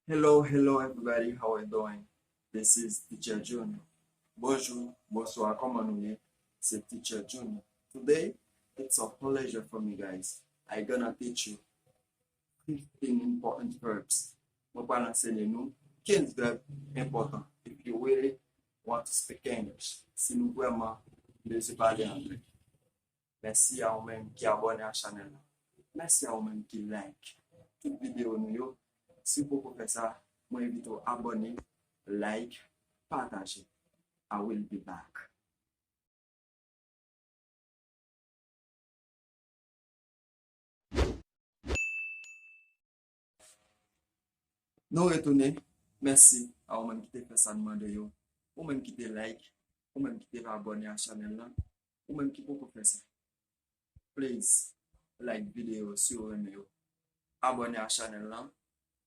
Hello everybody, how are you doing? This is Teacher Junior. Bonjour, bonsoir, comment nous est? C'est Teacher Junior. Today, it's a pleasure for me guys. I'm gonna teach you 15 important verbs. Mwen pa enseigner nous 15 verbes importants if you really want to speak English. Si nous vraiment besoin parler anglais. Merci à vous-même qui abonne à la chaîne. Merci à vous-même qui like toute vidéo nous yo. Si vous pouvez faire ça, moi invite à abonner, like, partager. I will be back. Nous retourner. Merci à vous-même qui fait ça demande yo. Ou même qui te like, ou même qui te abonner à la chaîne là, ou même qui peut faire ça. Please like vidéo sur le abonner à la chaîne là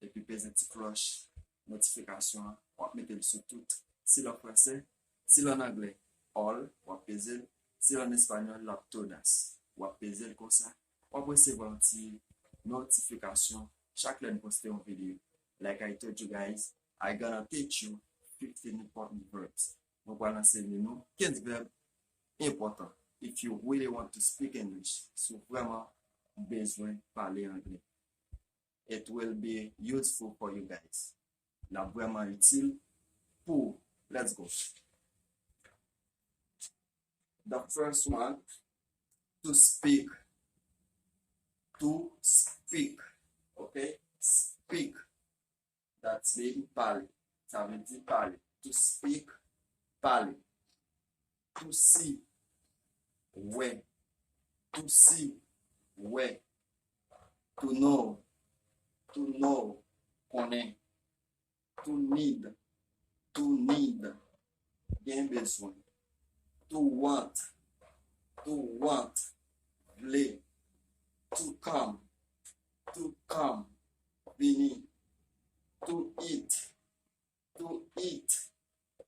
et puis peser petite cloche notification ou mettre sur tout. Si le français, si l'en anglais, all ou peser, si l'en espagnol, la todas ou peser comme ça. Ou recevoir une petite notification chaque fois que poster une vidéo. Like I told you guys, I gonna teach you 15 important verbs. Donc, on va enseigner nous 15 verbes importants. If you really want to speak English, si vraiment besoin de parler anglais. It will be useful for you guys. Là, vraiment utile pour. Let's go. The first one, to speak. To speak. Okay? Speak. That's mean parler. Ça veut dire parler. To speak, parler. To see, ouais. To see, ouais. To know, connaît. To need, bien besoin. To want, vle. To come, venir. To eat,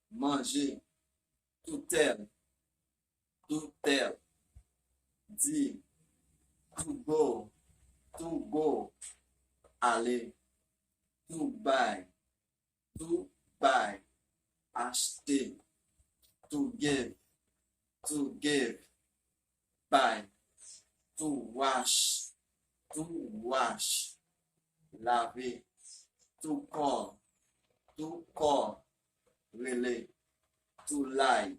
manger. To tell, dire. To go, aller. To buy, acheter. To give, buy. To wash, laver. To call, relay. To lie,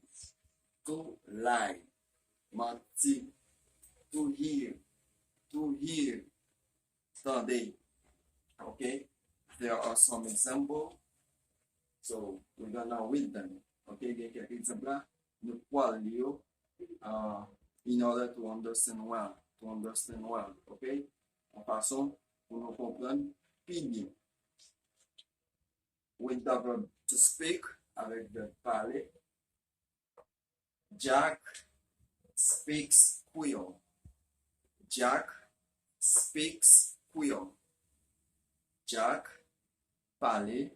mentir. To hear, tendez. Okay, there are some examples, so we're gonna read them. Okay, get quelques exemples nous pouvons lire in order to understand well. Okay, en façon pour nous comprendre plus bien. With the verb to speak, avec le parler. Jack speaks Creole. Jack speaks Creole. Jack parle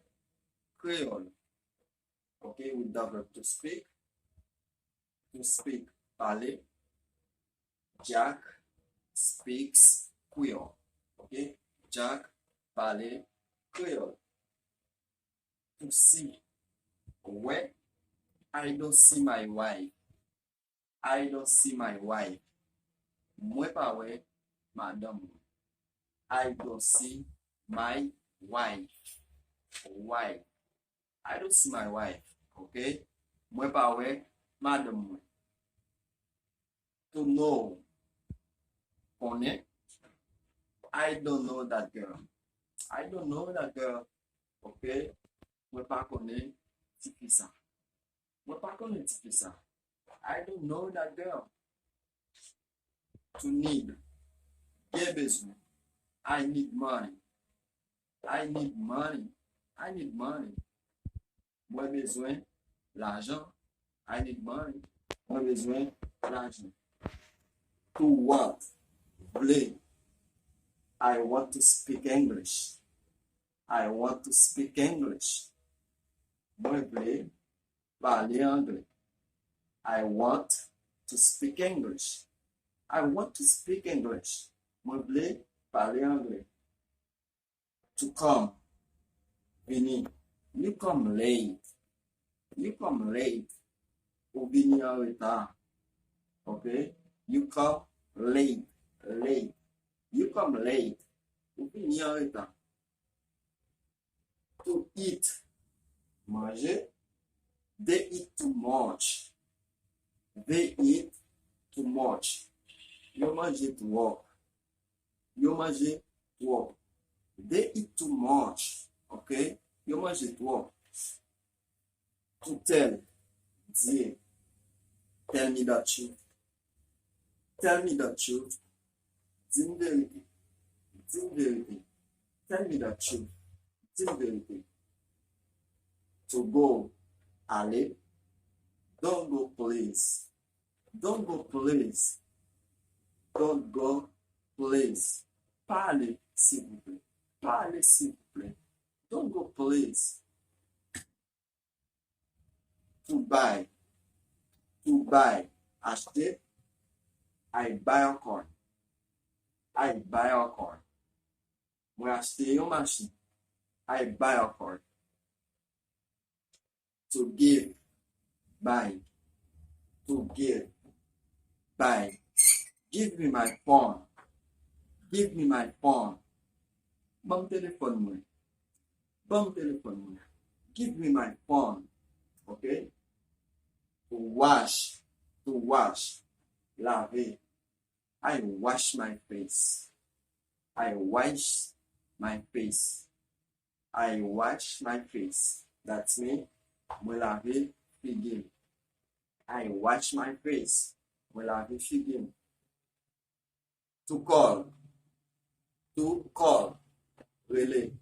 Creole. Okay, with the verb to speak, parler. Jack speaks Creole. Okay, Jack parle Creole. To see, ouais. I don't see my wife. Moi pas ouais, madame. I don't see my wife. I don't see my wife. Okay? Moi pas ouais, madame. To know, connaît. I don't know that girl. Okay? Moi pas connaît ça. I don't know that girl. To need, bien besoin. I need money. Moi besoin l'argent. I need money. Moi besoin l'argent. To want, vle. I want to speak English. Moi vle parler anglais. I want to speak English. Moi vle parler anglais. To come, Vini. You come late. You come late. Ou vini en retard. Ok? You come late. Late. You come late. Ou vini en retard. To eat. Manger. They eat too much. They eat too much. Yo manje trop. Yo manje trop. They eat too much. Ok? Yo manje trop. To tell. Dire. Tell me the truth. Tell me the truth. Dis vérité. Dis vérité. Tell me the truth. Dis vérité. To go. Aller. Don't go please. Don't go please. Don't go please. Parlez s'il vous plaît. Parlez s'il vous plaît. Don't go please. To buy. To buy. Acheter. I buy a car. I buy a car. Moi acheter une machine. I buy a car. To give. Buy. To give. Buy. Give me my phone. Give me my phone. Bon téléphone moi. Bon téléphone moi. Give me my phone. Okay? To wash. To wash. Laver. I wash my face. I wash my face. I wash my face. That's me. Me laver figure. I wash my face. Me laver figure. To call. To call. Really.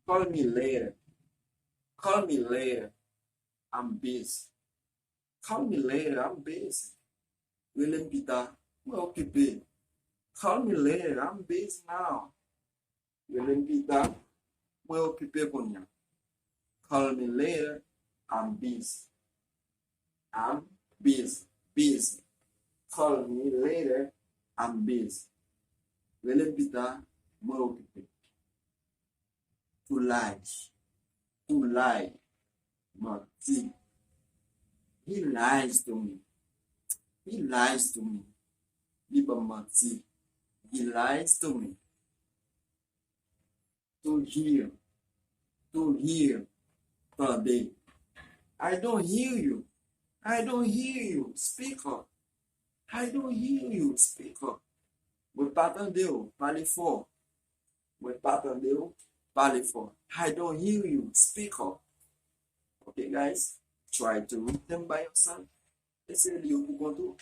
Call me later. Call me later. I'm busy. Call me later. I'm busy. Really, Peter. I'm occupé. Call me later. I'm busy now. Really, Peter. I'm occupé pour now. Call me later. I'm busy. I'm busy. Busy. Call me later. I'm busy. Really, Peter. I'm occupé. To lie. To lie. Mentir. He lies to me. He lies to me. He mentir. He lies to me. To hear. To hear. Today. I don't hear you. I don't hear you. Speak up. I don't hear you. Speak up. Mwen pa tande ou. Pale fort. Mwen pa tande ou. Pale fort. I don't hear you. Speak up. Okay, guys? Try to read them by yourself. Essaye de yo pou kontou.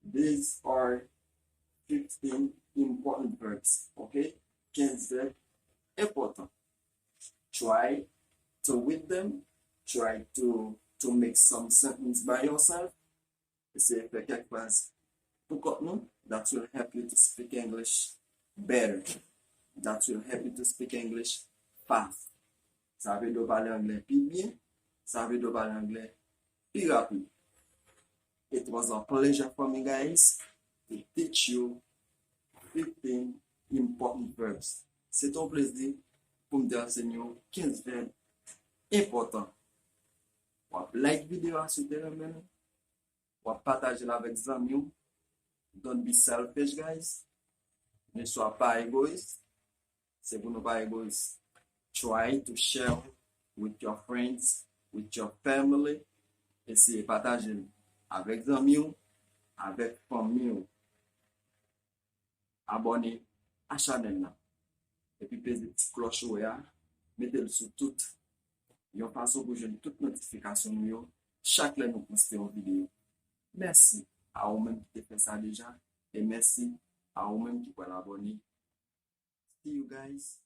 These are 15 important verbs. Okay? 15 verbs important. Try to read them. Try to make some sentence by yourself. Essaye fè kek phrase pou kont nou. That will help you to speak English better. That will help you to speak English fast. Ça veut dire parler anglais plus bien. Ça veut dire parler anglais plus rapide. It was a pleasure for me, guys, to teach you 15 important verbs. C'est un plaisir pour me enseigner 15 verbes importants. Wap like vidéo a sou telemen. Wap partager la avec zami. Don't be selfish, guys. Ne sois pas égoïste. C'est pour ne pas égoïste. Try to share with your friends, with your family. Essayez de partager avec zami ou, avec famille ou. Abonnez à channel là. Et puis pesez petit cloche ou ya. Mettez-le sur tout. Yon façon pour jeune toute notification nous chaque fois nous poster une vidéo. Merci à vous-même qui fait ça déjà et merci à vous-même qui peut l'abonner. See you guys.